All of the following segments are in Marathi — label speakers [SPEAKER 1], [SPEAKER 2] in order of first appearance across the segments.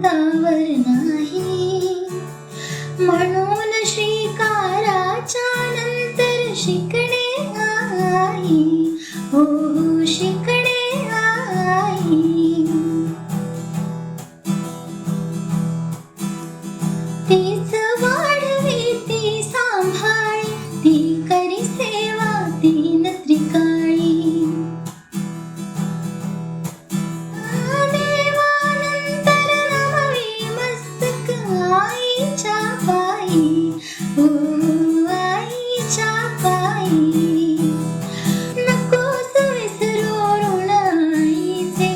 [SPEAKER 1] जगतावर नाही. म्हणून श्रीकाराच्या नंतर शिकणे आई, हो शिकणे आई. तीच वाढवी ती सांभाळी, ती करी सेवा तीन त्रिकाळी. देवानंतर नमवी मस्तक आईच्या पायी, हो आईच्या पायी. नकोस विसरू ऋण आईचे,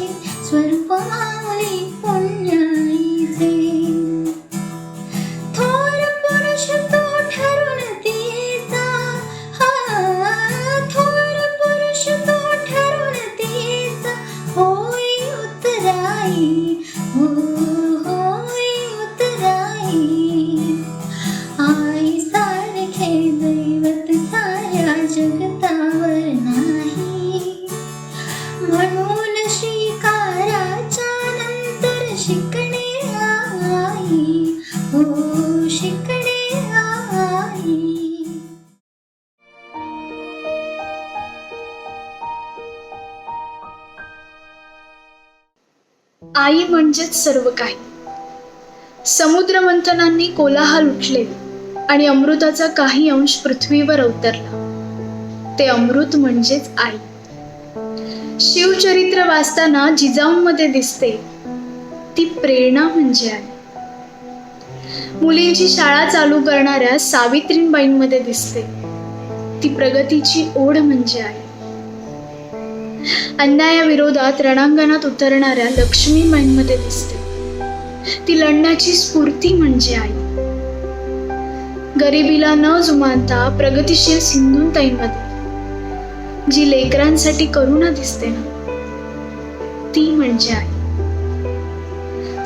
[SPEAKER 1] स्वरूप माऊली पुण्याईचे. थोर पुरुष तो ठरून तिचा, थोर पुरुष तो ठरून तिचा, होई उतराई, हो होई उतराई. आई सारखे दैवत साऱ्या जगतावर नाही. म्हणून श्रीकाराच्या नंतर शिकणे आई, हो शिकणे आई.
[SPEAKER 2] आई म्हणजेच सर्व काही. समुद्र मंथनांनी कोलाहल उठले आणि अमृताचा काही अंश पृथ्वीवर अवतरला. ते अमृत म्हणजेच आई. शिवचरित्र वाचताना जिजाऊंमध्ये दिसते ती प्रेरणा म्हणजे आई. मुलींची शाळा चालू करणाऱ्या सावित्रीबाईंमध्ये दिसते ती प्रगतीची ओढ म्हणजे आई. अन्यायाविरोधात रणांगणात उतरणाऱ्या लक्ष्मीबाईंमध्ये दिसते ती लढण्याची स्फूर्ती म्हणजे आई. गरिबीला न जुमानता प्रगतिशील सिंधुताईंमध्ये जी लेकरांसाठी करुणा दिसते ना, ती म्हणजे आई.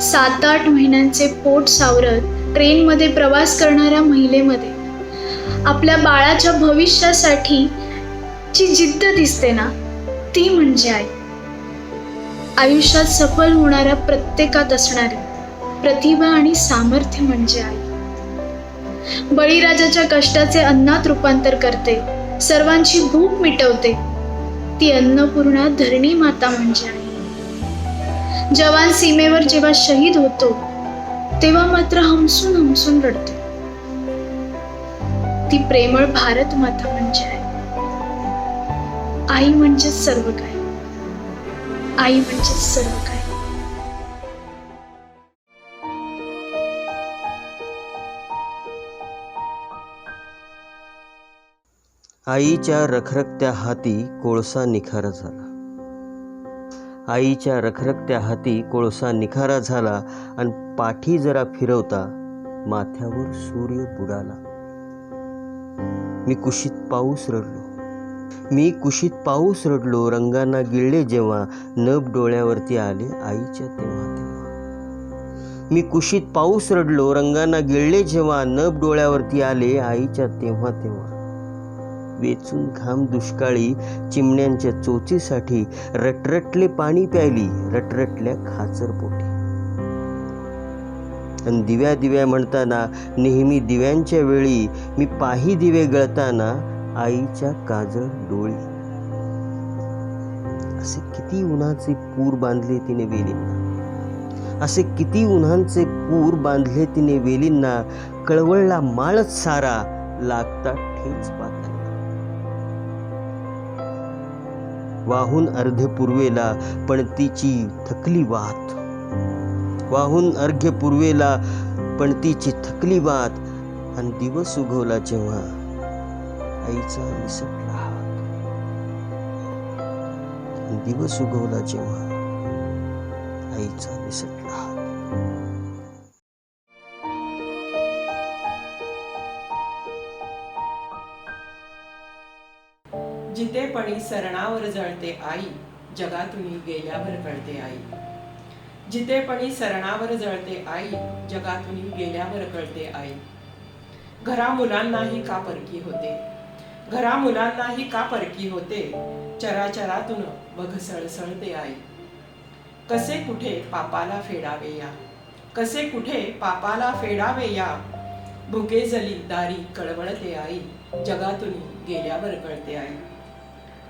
[SPEAKER 2] 7-8 महिन्यांचे पोट सावरत ट्रेनमध्ये प्रवास करणाऱ्या महिलेमध्ये आपल्या बाळाच्या भविष्यासाठी जी जिद्द दिसते ना, ती म्हणजे आई. आयुष्यात सफल होणाऱ्या प्रत्येकात असणारी प्रतिभा आणि सामर्थ्य म्हणजे आई. बळीराजाच्या कष्टाचे अन्नात रूपांतर करते, सर्वांची भूक मिटवते, ती अन्नपूर्णा धरणी माता म्हणजे आई. जवान सीमेवर जेव्हा शहीद होतो तेव्हा मात्र हमसून हमसून रडते, ती प्रेमळ भारत माता म्हणजे आई. आई म्हणजे सर्व काही. आई म्हणजे सर्व काही.
[SPEAKER 3] आईच्या रखरखत्या हाती कोळसा निखारा झाला. आईच्या रखरखत्या हाती कोळसा निखारा झाला आणि पाठी जरा फिरवता माथ्यावर सूर्य बुडाला. मी कुशीत पाऊस रडलो, मी कुशीत पाऊस रडलो, रंगांना गिळले जेव्हा नभ डोळ्यावरती आले आईच्या तेव्हा तेव्हा. मी कुशीत पाऊस रडलो, रंगांना गिळले जेव्हा नभ डोळ्यावरती आले आईच्या तेव्हा तेव्हा. वेचून घाम दुष्काळी चिमण्यांच्या चोचीसाठी रटरटले पाणी प्यायली रटरटल्या खाचर पोटी. आणि दिव्या दिव्या म्हणताना नेहमी दिव्यांच्या वेळी मी पाही दिवे गळताना आईच्या काजळ डोळी. असे किती उन्हाचे पूर बांधले तिने वेलींना, असे किती उन्हांचे पूर बांधले तिने वेलींना. कळवळला माळच सारा लागता ठेच पाताला. वाहून अर्ध्य पूर्वेला पणतीची थकली वात, वाहून अर्घ्य पूर्वेला पणतीची थकली वात. आणि दिवस उगवला जेव्हा आईचा निसटला हात, दिवस उगवला जेव्हा आईचा निसटला हात.
[SPEAKER 4] जितेपणी सरणावर जळते आई, जगातून गेल्यावर कळते आई. जितेपणी सरणावर जळते आई, जगातून गेल्यावर कळते आई. घरा मुलांनाही का परकी होते, घरा मुलांनाही का परकी होते, चराचरातून बघ सळसळते आई. कसे कुठे पापाला फेडावे या, कसे कुठे पापाला फेडावे या, भुके जली दारी कळवळते आई, जगातून गेल्यावर कळते आई.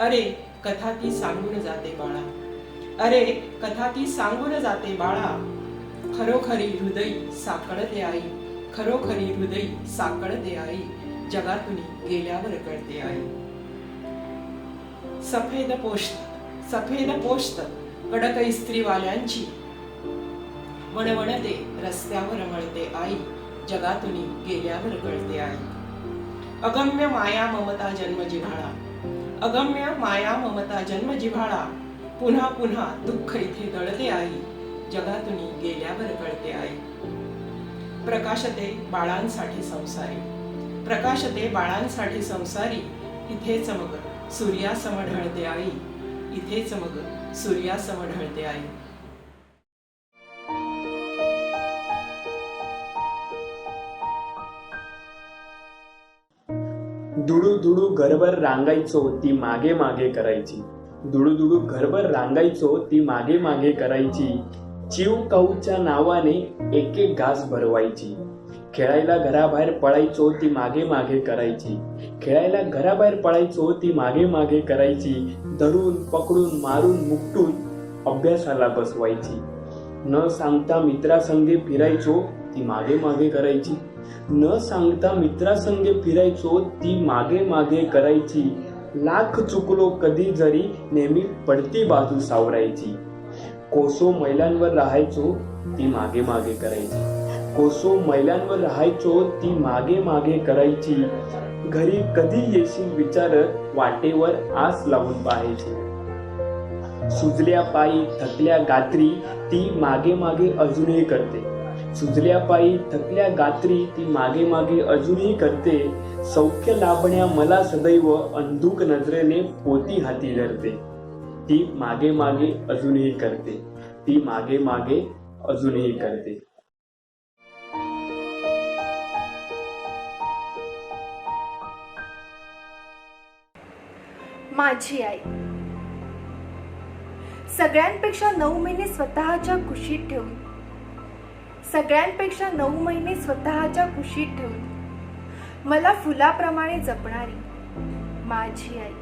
[SPEAKER 4] अरे कथा ती सांगून जाते बाळा, अरे कथा ती सांगून जाते बाळा, खरोखरी हृदय साकळते आई, खरोखरी हृदय साकळते आई, जगातून गेल्यावर कळते आई. सफेद पोष्ट कडक इस्त्रीवाल्यांची वणवणते रस्त्यावर मळते आई, जगातून गेल्यावर कळते आई. अगम्य माया ममता जन्म जिव्हाळा, अगम्य माया ममता जन्म जिव्हाळा, पुन्हा पुन्हा दुःख इथे दळते आई, जगातून गेल्यावर कळते आई. प्रकाशते बाळांसाठी संसारी, प्रकाशते बाळांसाठी संसारी, इथेच मग सूर्यासम ढळते आई, इथेच मग सूर्यासम ढळते आई.
[SPEAKER 5] दुडू दुडू घरभर रांगायचो ती मागे मागे करायची, दुडू दुडू घरभर रांगायचो ती मागे मागे करायची, चिव काऊच्या नावाने एक एक घास भरवायची. खेळायला घराबाहेर पळायचो ती मागे मागे करायची, खेळायला घराबाहेर पळायचो ती मागे मागे करायची, धरून पकडून मारून मुकटून अभ्यासाला बसवायची. न सांगता मित्रासंगे फिरायचो ती मागे मागे करायची, न सांगता मित्रासंगे फिरायचो ती मागे मागे करायची. लाख चुकलो कधी जरी नेहमी पडती बाजू सावरायची. कोसो मैलांवर राहायचो ती मागे मागे करायची, कोसो मैलांवर राहायचो ती मागे मागे करायची. घरी कधी येशील विचारत वाटेवर आस लावून पाहायची. सुजल्या पायी थकल्या गात्री ती मागे मागे अजूनही करते, सुजल्या पायी थकल्या गात्री ती मागे मागे अजूनही करते. सौख्य लाभण्या मला सदैव अंधुक नजरेने पोती हाती धरते, ती मागे मागे अजूनही करते, ती मागे मागे अजूनही करते.
[SPEAKER 6] माझी आई. सगळ्यांपेक्षा 9 महिने स्वतःच्या कुशीत ठेवून, सगळ्यांपेक्षा 9 महिने स्वतःच्या कुशीत ठेवून मला फुलाप्रमाणे जपणारी माझी आई.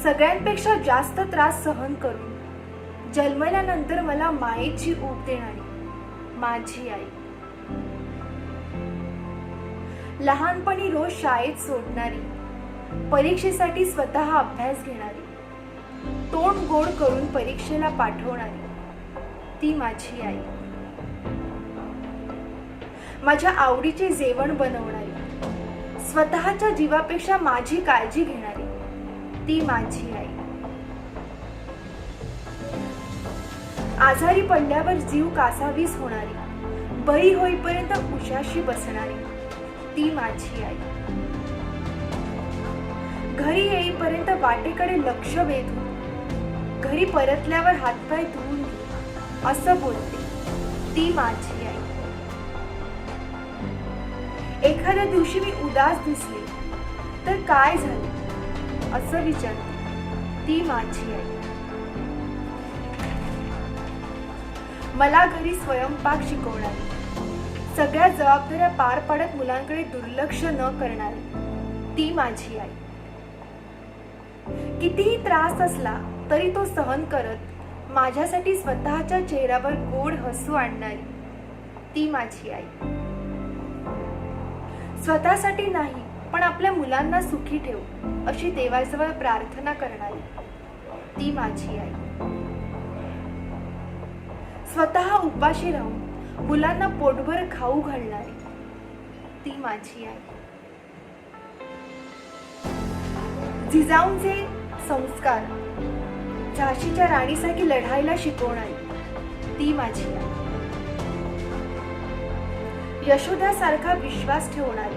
[SPEAKER 6] सगळ्यांपेक्षा जास्त त्रास सहन करून जन्मल्यानंतर मला मायेची ऊब देणारी माझी आई. लहानपणी रोज शाळेत सोडणारी, परीक्षेसाठी स्वतः अभ्यास घेणारी, तोंड गोड करून परीक्षेला पाठवणारी ती माझी आई. माझ्या आवडीचे जेवण बनवणारी, स्वतःच्या जीवापेक्षा माझी काळजी घेणारी ती माझी आई. आजारी पडल्यावर जीव कासावीस होणारी, बरी होईपर्यंत उशाशी बसणारी ती माझी आई. घरी येईपर्यंत वाटेकडे लक्ष वेधून, घरी परतल्यावर हातपाय धुवून असं बोलते ती माझी आई. एखाद्या दिवशी मी उदास दिसले तर काय झाले असं विचारते ती माझी आई. मला घरी स्वयंपाक शिकवणारी, सगळ्या जबाबदाऱ्या पार पाडत मुलांकडे दुर्लक्ष न करणारी ती माझी आई. कितीही त्रास असला तरी तो सहन करत माझ्यासाठी स्वतःच्या चेहऱ्यावर गोड हसू आणणारी ती माझी आई. स्वतःसाठी नाही पण आपल्या मुलांना सुखी ठेव अशी देवाजवळ प्रार्थना करणारी ती माझी आई. स्वतः उपाशी राहून मुलांना पोटभर खाऊ घालणारी ती माझी आई. जिजाऊंचे संस्कार झाशीच्या राणीसारखी लढायला शिकवणारी ती माझी आई. यशोदासारखा विश्वास ठेवणारी,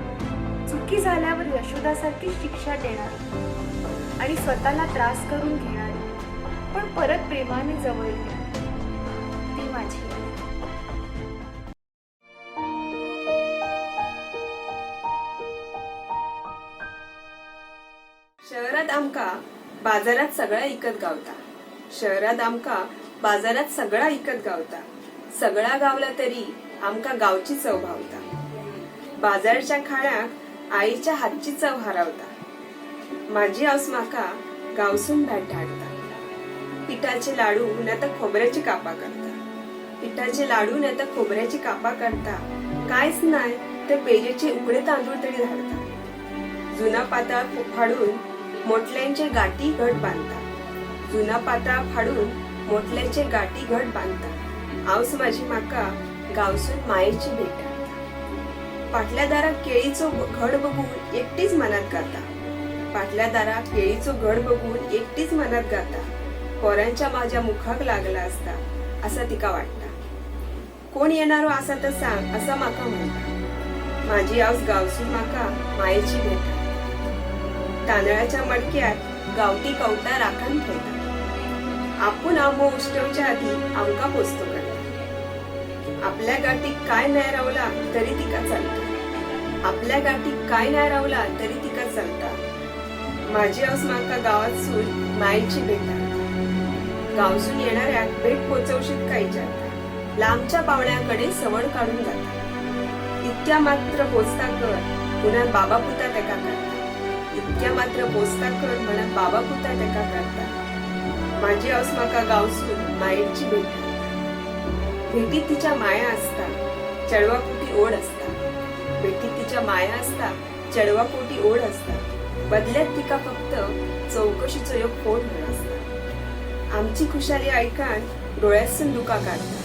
[SPEAKER 6] चुकी झाल्यावर यशोदासारखी शिक्षा देणारी आणि स्वतःला त्रास करून घेणारी पण परत प्रेमाने जवळ घेणारी ती माझी आई.
[SPEAKER 7] शहरात आमका बाजारात सगळा इकत गावता, शहरात आमका बाजारात सगळा इकत गावता. सगळा गावला तरी आमका गावची चव भावता. बाजारच्या खाण्याक आईच्या हातची चव हरवता. माझी आऊस माका गावसून भेट हाडता. पिठाचे लाडू न तर खोबऱ्याची कापा करता. पिठाचे लाडू न तर खोबऱ्याची कापा करता. कायच नाही तर पेजेचे उकडे तांदूळ तरी धाडता. जुना पाताळ फाडून मोठल्यांचे गाठी घट बांधता. जुना पाताळ फाडून मोठल्याचे गाठी घट बांधता. आऊस माझी माका गावसून मायेची भेट हाडता. पाटल्या दारात केळीचो घड बघून एकटीच मनात गाता. पाटल्या दारात केळीचो घड बघून एकटीच मनात गाता. पोरांच्या माझ्या मुखाक लागला असता असा तिका वाटता. कोण येणारो असा तर सांग असा माका म्हणता. माझी आऊस गावसून माका मायेची भेट हाडता. तांदळाच्या मडक्यात गावठी कवटा राखण ठेवता. आपण आंबो उष्टवच्या आधी आमका पोचतो करता. आपल्या गाठीक काय नाही रावला तरी तिका चालता. आपल्या गाठीक काय नाही रावला तरी तिका चालता. माझी आऊस माका गावात सून मायेची भेट हाडता. गावसून येणाऱ्या भेट पोचवशीत काय विचारता. लांबच्या पाहुण्याकडे सवड काढून जाता. इतक्या मात्र पोचता कर पुन्हा बाबा पुता तेका करता. इतक्या मात्र पोचता कर म्हणत बाबा पुता तेका करता. माझी आऊस माका गावसून मायेची भेट हाडता. भेटीत तिच्या माया असता चळवापोटी ओढ असता. भेटीत तिच्या माया असता चळवापोटी ओढ असता. बदल्यात तिका फक्त चौकशीचो योग फोन म्हणून असता. आमची खुशाली ऐकान डोळ्यासून दुका काढता.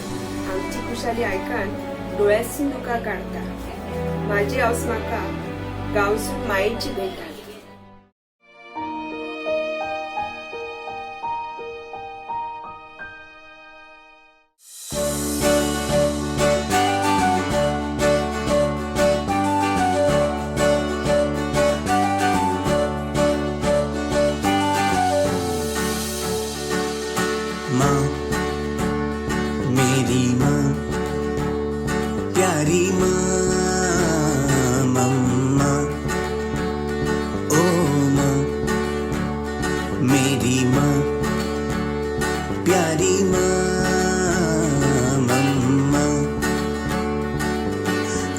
[SPEAKER 7] आमची खुशाली ऐकान डोळ्यासून दुका काढता. माझी आऊस माका गावसून मायेची भेट हाडता.
[SPEAKER 8] माँ, मेरी माँ, प्यारी माँ, मम्मा, ओ माँ, मेरी माँ, प्यारी माँ, मम्मा.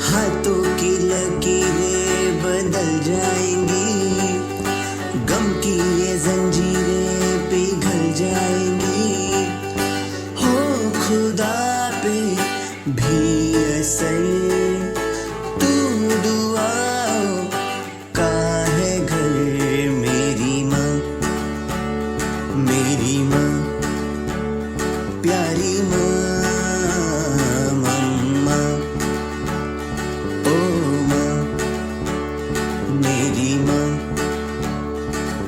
[SPEAKER 8] हाथों की लकीरें बदल जाएंगी, गम की ये जंजीरें पिघल जाएंगी. खुदा पे भी असर तू दुआओं का है घर. मेरी माँ, मेरी माँ, प्यारी माँ, मम्मा, ओ माँ, मेरी माँ,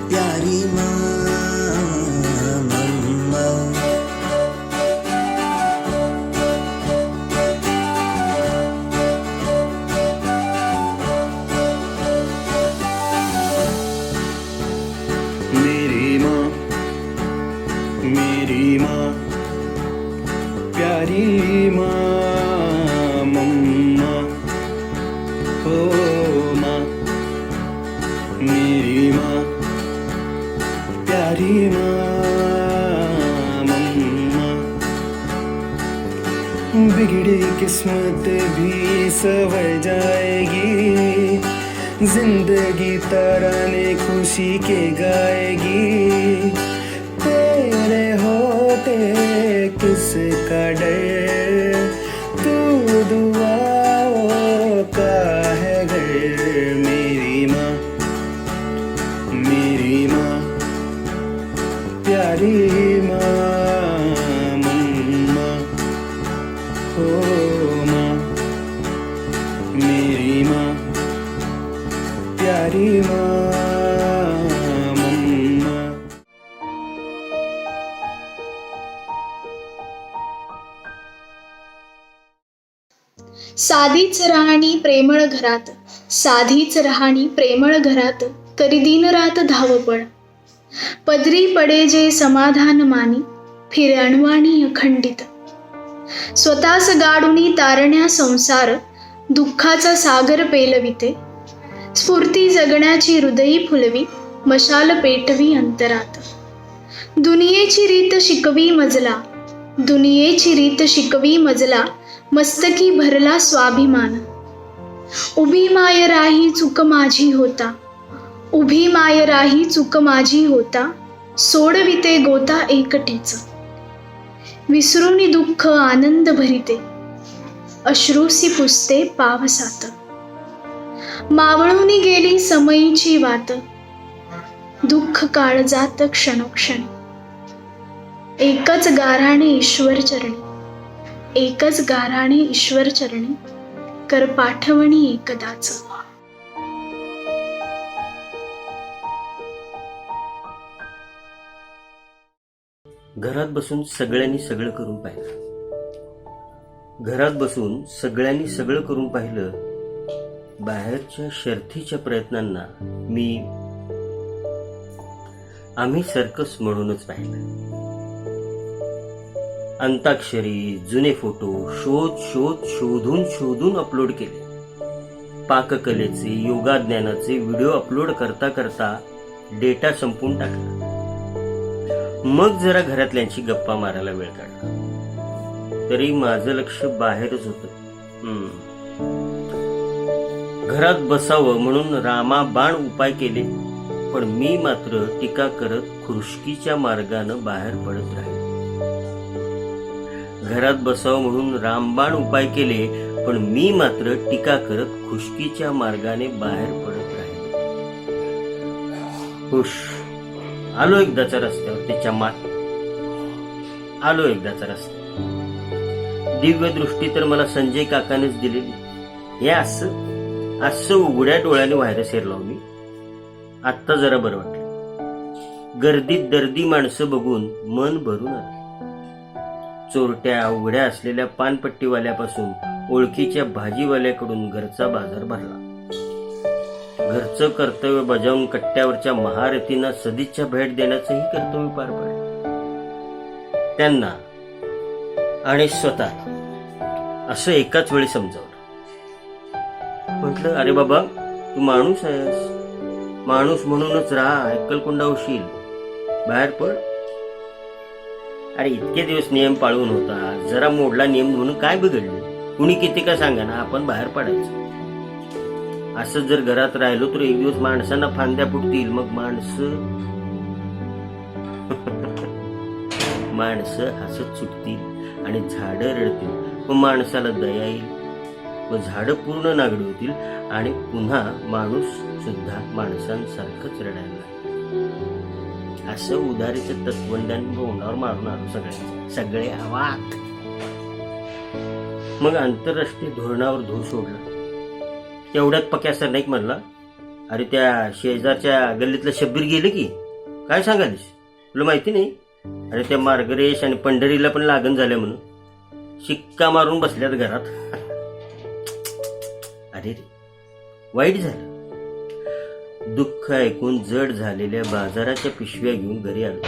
[SPEAKER 8] प्यारी माँ, मम्मा.
[SPEAKER 5] मेरी माँ, मेरी माँ, प्यारी माँ, मम्मा, ओ माँ, मेरी माँ, प्यारी माँ, मम्मा. बिगड़ी किस्मत भी संवर जाएगी. जिंदगी तराने खुशी के गाएगी. तेरे होते किसका डर, तू दुआओं का है घर. मेरी माँ, मेरी माँ, प्यारी माँ, मम्मा, ओ माँ, मेरी माँ, प्यारी माँ, मम्मा.
[SPEAKER 2] साधीच राहणी प्रेमळ घरात, साधीच राहणी प्रेमळ घरात, करी दिन रात धावपळ. पदरी पडे जे समाधान मानी, फिरे अणवाणी अखंडित. स्वतःस गाडुनी तारण्या संसार, दुःखाचा सागर पेलविते. स्फूर्ती जगण्याची हृदयी फुलवी, मशाल पेटवी अंतरात. दुनियेची रीत शिकवी मजला, दुनियेची रीत शिकवी मजला, मस्तकी भरला स्वाभिमान. उभी माय राही चूक माझी होता, उभी माय राही चूक माझी होता, सोडविते गोता एकटीच. विसरुनी दुःख आनंद भरिते, अश्रूसी पुसते पावसात. मावळूनी गेली समयीची वाट, दुःख काळजात क्षणोक्षणी. एकच गाऱ्हाणे ईश्वर चरणी, एकच गाऱ्हाणे ईश्वर चरणी, कर पाठवणी एकदाच.
[SPEAKER 3] घरात बसून सगळ्यांनी सगळं करून पाहिलं. घरात बसून सगळ्यांनी सगळं करून पाहिलं. बाहेरच्या शर्थीच्या प्रयत्नांना आम्ही सर्कस म्हणूनच पाहिलं. अंताक्षरी, जुने फोटो शोधून अपलोड केले. पाककलेचे, योगाज्ञानाचे व्हिडिओ अपलोड करता करता डेटा संपून टाकला. मग जरा घरातल्यांची गप्पा मारायला वेळ काढला. तरी माझं लक्ष बाहेरच होतं. घरात बसावं म्हणून रामाबाण उपाय केले, पण मी मात्र टीका करत खुर्शकीच्या मार्गानं बाहेर पडत राहिले. घरात बसावं म्हणून रामबाण उपाय केले, पण मी मात्र टीका करत खुशकीच्या मार्गाने बाहेर पडत राहिले. हुश, आलो एकदाचा रस्त्यावर त्याच्या आलो एकदाचा रस्ता. दिव्य दृष्टी तर मला संजय काकानेच दिलेली. हे असं उघड्या डोळ्याने बाहेर शिरलो मी. आत्ता जरा बरं वाटलं. गर्दीत दर्दी माणसं बघून मन भरून आले. चोरट्या उघड्या असलेल्या पानपट्टीवाल्यापासून ओळखीच्या भाजीवाल्याकडून घरचा बाजार भरला. घरचं कर्तव्य बजावून कट्ट्यावरच्या महारथींना सदिच्छा भेट देण्याचंही कर्तव्य पार पाडलं. त्यांना आणि स्वतः असं एकाच वेळी समजावलं. म्हटलं, अरे बाबा, तू माणूस आहेस, माणूस म्हणूनच राहा, एकलकोंडा होशील, बाहेर पड. अरे इतके दिवस नियम पाळून होता, जरा मोडला नियम म्हणून काय बिघडलं? कुणी किती का सांगा ना, आपण बाहेर पडायचं. असं जर घरात राहिलो तर एक दिवस माणसांना फांद्या फुटतील. मग माणसं हसत सुटतील आणि झाडं रडतील. मग माणसाला दया येईल, मग झाडं पूर्ण नागडी होतील आणि पुन्हा माणूस सुद्धा माणसांसारखंच रडायला लागेल. असं उदारीचं तत्वज्ञान बोंडावर मारून आलो सगळे आवाज. मग आंतरराष्ट्रीय धोरणावर धूर सोडला. तेवढ्यात पक्या सरनाईक म्हणला, अरे त्या शेजारच्या गल्लीतलं शब्बीर गेलं की काय सांगालीस, तुला माहिती नाही? अरे त्या मार्गरेश आणि पंढरीला पण लागण झाल्या म्हणून शिक्का मारून बसल्यात घरात. अरे रे, वाईट झालं. दुःख ऐकून जड झालेल्या बाजाराच्या पिशव्या घेऊन घरी आलो.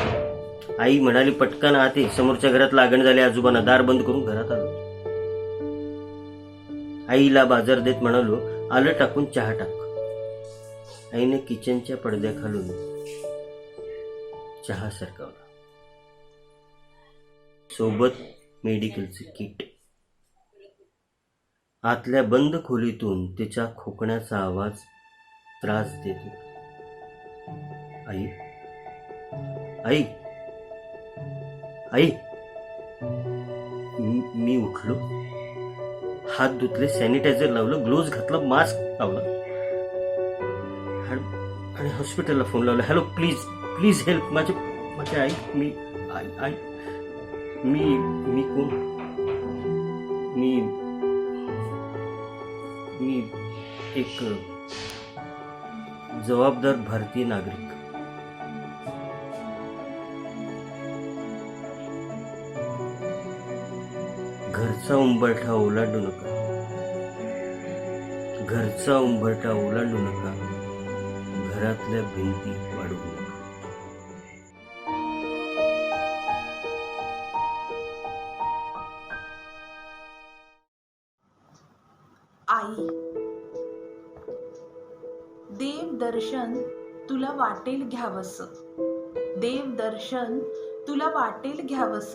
[SPEAKER 3] आई म्हणाली, पटकन आते, समोरच्या घरात लागण झाले. आजोबांना दार बंद करून घरात आलो. आईला बाजार देत म्हणालो, आलं टाकून चहा टाक. आईने किचनच्या पडद्याखालून चहा सरकवला, सोबत मेडिकलचे किट. आतल्या बंद खोलीतून तिच्या खोकण्याचा आवाज त्रास देत होता. आई आई आई. मी उठलो, हात धुतले, सॅनिटायझर लावलं, ग्लोव्ज घातला, मास्क लावला आणि हॉस्पिटलला फोन लावला. Hello, please help. माझी आई. मी कोण? मी एक जबाबदार भारतीय नागरिक. घरचा उंबरठा ओलांडू नका, घरचा उंबरठा ओलांडू नका, घरातल्या भिंती वाढवू नका.
[SPEAKER 9] आई, देव दर्शन तुला वाटेल घ्यावस, देव दर्शन तुला वाटेल घ्यावस,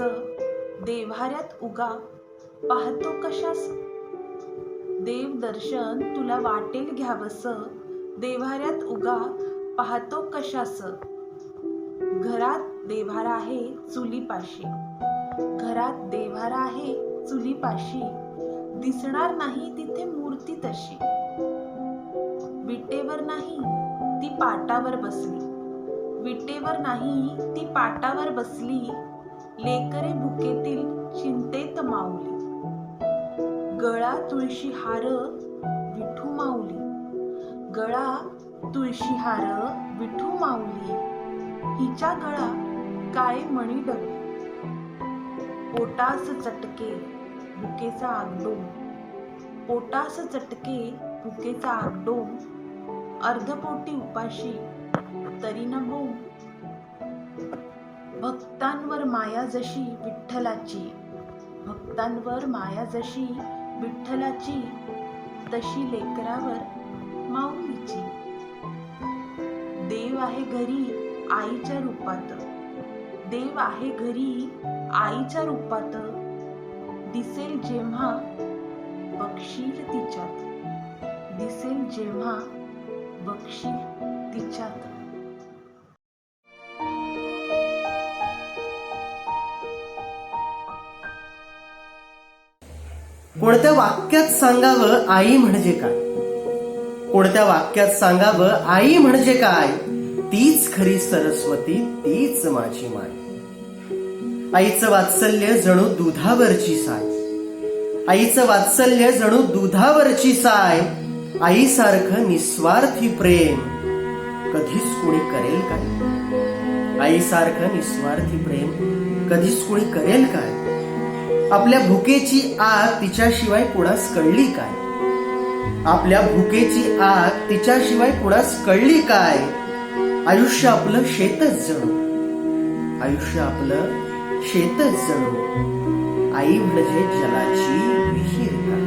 [SPEAKER 9] देव्हाऱ्यात उगा पाहतो कशास. देव दर्शन तुला वाटेल घ्यावस, देव्हाऱ्यात उगा पाहतो कशास. घरात देव्हारा आहे चुलीपाशी, घरात देव्हारा आहे चुलीपाशी, दिसणार नाही तिथे मूर्ती तशी. विटेवर नाही ती पाटावर बसली, विटेवर नाही ती पाटावर बसली, लेकरे भुकेतील चिंतेत माऊली. गळा तुळशी हार विठू माऊली, गळा तुळशी हार विठू माऊली, हिच्या गळा काळे मणी डबली. पोटास चटके भुकेचा आगडोम, पोटास चटके भुकेचा आगडोम, अर्धपोटी उपाशी तरी न बोम. भक्तांवर माया जशी विठ्ठलाची, भक्तांवर माया जशी विठ्ठलाची, तशी लेकरावर माऊलीची. देव आहे घरी आईच्या रूपात, देव आहे घरी आईच्या रूपात, दिसेल जेव्हा बघशील तिच्यात, दिसेल जेव्हा बघशील तिच्यात.
[SPEAKER 10] कोणत्या वाक्यात सांगावं आई म्हणजे काय, कोणत्या वाक्यात सांगावं आई म्हणजे काय, तीच खरी सरस्वती, तीच माझी माय. आईचं वात्सल्य जणू दुधावरची साय, आईचं वात्सल्य जणू दुधावरची साय. आईसारखं निस्वार्थी प्रेम कधीच कोणी करेल काय, आईसारखं निस्वार्थी प्रेम कधीच कोणी करेल काय. आपल्या भुकेची आग तिच्याशिवाय कुणास कळली काय, आपल्या भुकेची आग तिच्याशिवाय कुणास कळली काय. आयुष्य आपलं शेतच जणू, आयुष्य आपलं शेतच जणू, आई म्हणजे जलाची विहीर काय.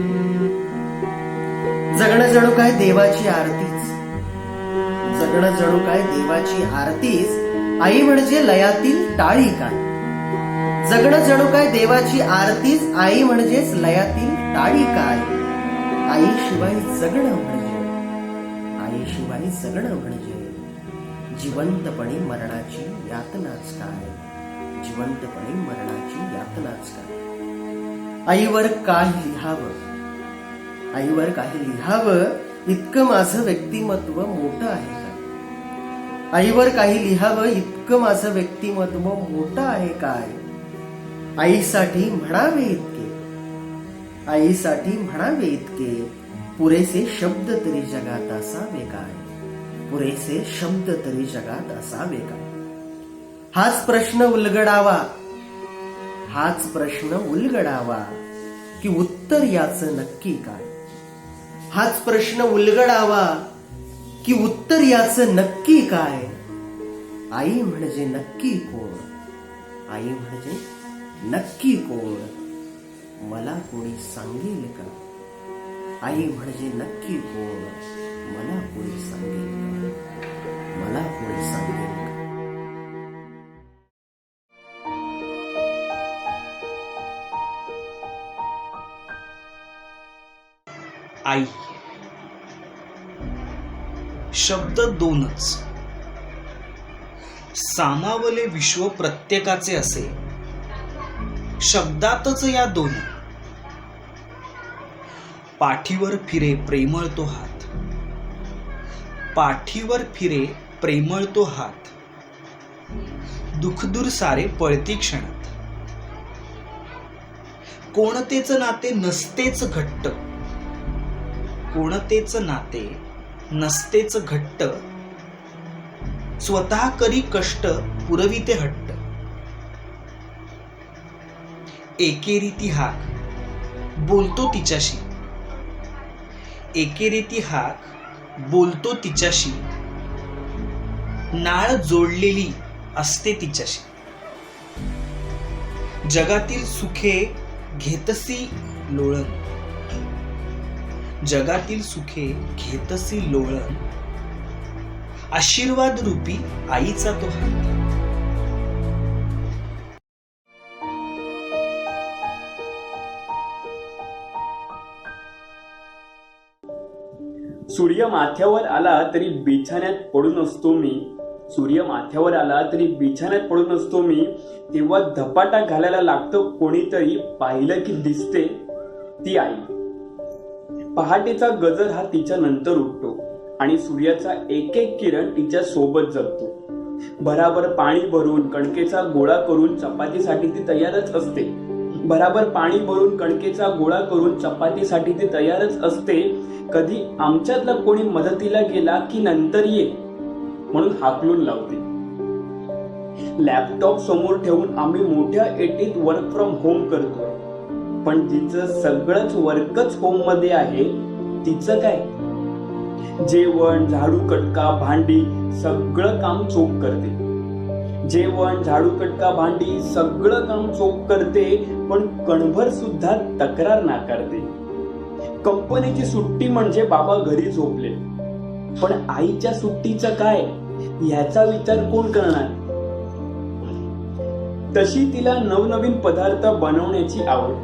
[SPEAKER 10] जगणं जणू काय देवाची आरतीच, जगणं जणू काय देवाची आरतीच, आई म्हणजे लयातील टाळी काय. जगणं जणू काय देवाची आरतीच, आई म्हणजेच लयातील टाळी काय. आईशिवाय जगणं म्हणजे, आईशिवाय जगणं म्हणजे जिवंतपणी मरणाची यातनाच काय, जिवंतपणी मरणाची यातनाच काय. आईवर काही लिहावं, आईवर काही लिहावं, इतकं माझं व्यक्तिमत्व मोठं आहे काय. आईवर काही लिहावं, इतकं माझं व्यक्तिमत्व मोठं आहे काय. आईसाठी म्हणावे इतके, आईसाठी म्हणावे इतके, पुरेसे शब्द तरी जगात असावे काय, पुरेसे शब्द तरी जगात असावे काय. हाच प्रश्न उलगडावा, हाच प्रश्न उलगडावा, की उत्तर याचं नक्की काय. हाच प्रश्न उलगडावा, की उत्तर याचं नक्की काय. आई म्हणजे नक्की कोण, आई म्हणजे नक्की कोण, मला कोणी सांगेल का. आई म्हणजे नक्की कोण, मला कोणी सांगेल का, मला कोणी सांगेल का.
[SPEAKER 11] आई शब्द दोनच, सामावले विश्व प्रत्येकाचे असे, शब्दातच या दोन्ही. पाठीवर फिरे प्रेमळ तो हात, पाठीवर फिरे प्रेमळ तो हात, दुःखदूर सारे पळती क्षणात. कोणतेच नाते नसतेच घट्ट, कोणतेच नाते नसतेच घट्ट, स्वतः करी कष्ट पुरविते हट्ट. एकेरीती हाक बोलतो तिच्याशी, एकेरीती हाक बोलतो तिच्याशी, नाळ जोडलेली असते तिच्याशी. जगातील सुखे घेतसी लोळण, जगातील सुखे घेतसी लोळण, आशीर्वाद रूपी आईचा तो हात.
[SPEAKER 5] सूर्य माथ्यावर आला तरी बिछाण्यात पडून असतो मी. सूर्य माथ्यावर आला तरी बिछाण्यात पडून असतो मी. तेव्हा धपाटा घालायला लागतं कोणीतरी, पाहिलं की दिसते ती आई. पहाटेचा गजर हा तिच्या नंतर उठतो आणि सूर्याचा एक एक किरण तिच्या सोबत जगतो. बराबर पाणी भरून कणकेचा गोळा करून चपातीसाठी ती तयारच असते. बराबर पाणी भरून कणकेचा गोळा करून चपातीसाठी ती तयारच असते. कधी आमच्यातला कोणी मदतीला गेला की नंतर ये म्हणून हाकलून लावते. लॅपटॉप समोर ठेवून आम्ही मोठ्या एटीत वर्क फ्रॉम होम करतो. पण तिचं सगळंच वर्कच होम मध्ये आहे. तिचं काय? जेवण, झाडू, कटका, भांडी सगळं काम चोख करते. जेवण, झाडू, कटका, भांडी सगळं काम चोख करते, पण कणभर सुद्धा तक्रार नाकारते. कंपनीची सुट्टी म्हणजे बाबा घरी झोपले, पण आईच्या सुट्टीचं काय ह्याचा विचार कोण करणार? तशी तिला नवनवीन पदार्थ बनवण्याची आवड.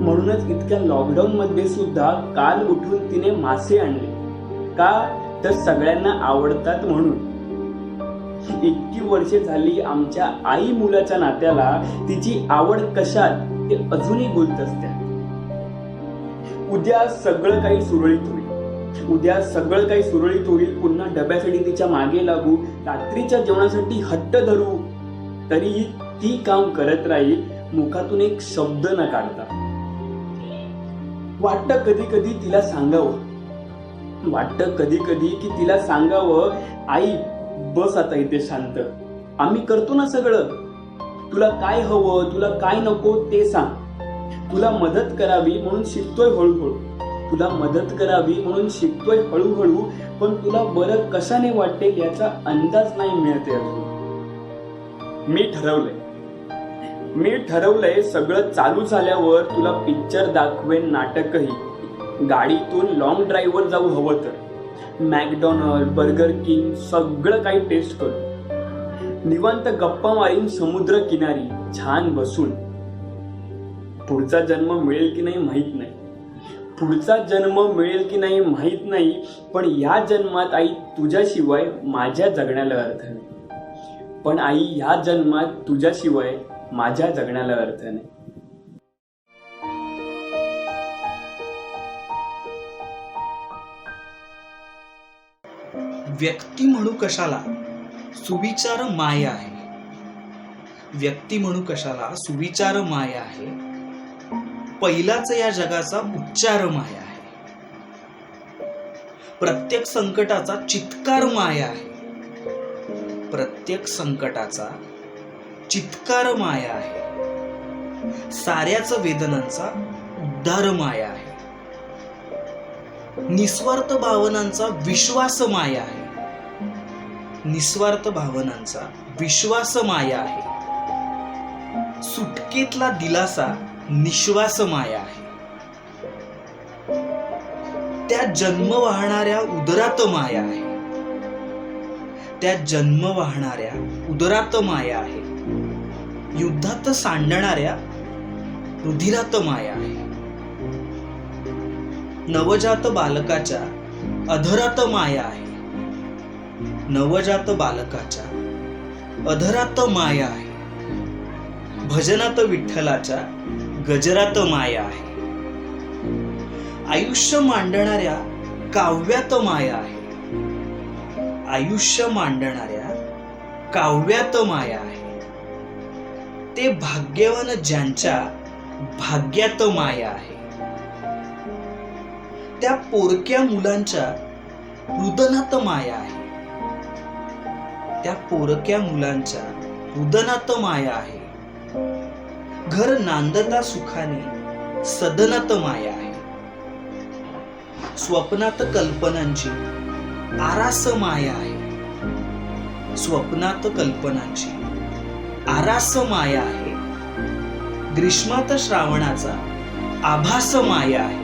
[SPEAKER 5] म्हणूनच इतक्या लॉकडाऊन मध्ये सुद्धा काल उठून तिने मासे आणले. का तर सगळ्यांना आवडतात म्हणून. इतकी वर्षे झाली आमच्या आई मुलाच्या नात्याला. तिची आवड कशात ते अजूनही गुलदस्त्यात. उद्या सगळं काही सुरळीत होईल. उद्या सगळं काही सुरळीत होईल. पुन्हा डब्यासाठी तिच्या मागे लागू, रात्रीच्या जेवणासाठी हट्ट धरू, तरीही ती काम करत राहील, मुखातून एक शब्द न काढता. वाटतं कधी कधी तिला सांगावं. वाटतं कधी कधी की तिला सांगावं, आई बस आता इथे शांत, आम्ही करतो ना सगळं. तुला काय हवं, तुला काय नको ते सांग. तुला मदत करावी म्हणून शिकतोय हळूहळू. तुला मदत करावी म्हणून शिकतोय हळूहळू, पण तुला बरं कशाने वाटेल याचा अंदाज नाही मिळते अजून. मी ठरवलंय सगळं चालू झाल्यावर तुला पिक्चर दाखवेन, नाटकही. गाडीतून लॉंग ड्राईव्हवर जाऊ हवं तर. मॅकडॉनल्ड, बर्गर किंग सगळं काही टेस्ट करू. निवांत गप्पा मारीन समुद्र किनारी छान बसून. पुढचा जन्म मिळेल की नाही माहित नाही. पुढचा जन्म मिळेल की नाही माहित नाही, पण या जन्मात आई तुझ्याशिवाय माझ्या जगण्याला अर्थ नाही. पण आई ह्या जन्मात तुझ्याशिवाय माझ्या जगण्याला अर्थ नाही.
[SPEAKER 11] व्यक्ती म्हणू कशाला, सुविचार माया आहे. व्यक्ती म्हणू कशाला, सुविचार माया आहे. पहिलाच या जगाचा उच्चार माया आहे. प्रत्येक संकटाचा चित्कार माया आहे. प्रत्येक संकटाचा चित्कार माया आहे. साऱ्याच वेदनांचा उद्धार माया आहे. निस्वार्थ भावनांचा विश्वास माया आहे. निस्वार्थ भावनांचा विश्वास माया आहे. सुटकेतला दिलासा निश्वास माया आहे. त्या जन्म वाहणाऱ्या उदरात माया आहे. त्या जन्म वाहणाऱ्या उदरात माया आहे. युद्धात सांडणाऱ्या रुधिरात माया आहे. नवजात बालकाच्या अधरात माया आहे. नवजात बालकाच्या अधरात माया आहे. भजनात विठ्ठलाच्या गजरात माया आहे. आयुष्य मांडणाऱ्या काव्यात माया आहे. आयुष्य मांडणाऱ्या काव्यात माया आहे. ते भाग्यवान ज्यांच्या भाग्यात माया आहे. त्या पोरक्या मुलांच्या रुदनात माया आहे. त्या पोरक्या मुलांच्या रुदनात माया आहे. घर नांदता सुखाने सदनात माया आहे. स्वप्नात कल्पनांची आरास माया आहे. स्वप्नात कल्पनांची आरास माया आहे. ग्रीष्मात श्रावणाचा आभास माया आहे.